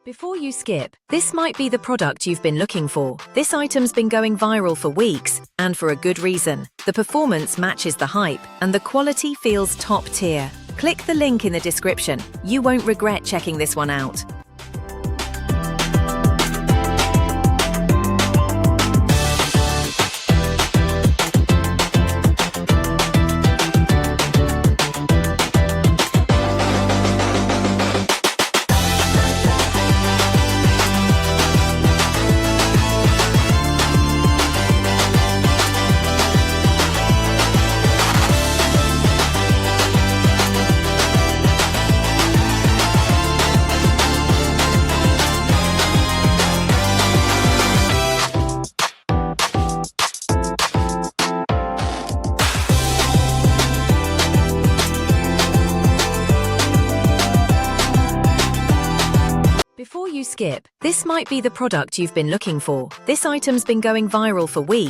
Before you skip, this might be the product you've been looking for. This item's been going viral for weeks, and for a good reason. The performance matches the hype, and the quality feels top tier. Click the link in the description. You won't regret checking this one out. Before you skip, this might be the product you've been looking for. This item's been going viral for weeks.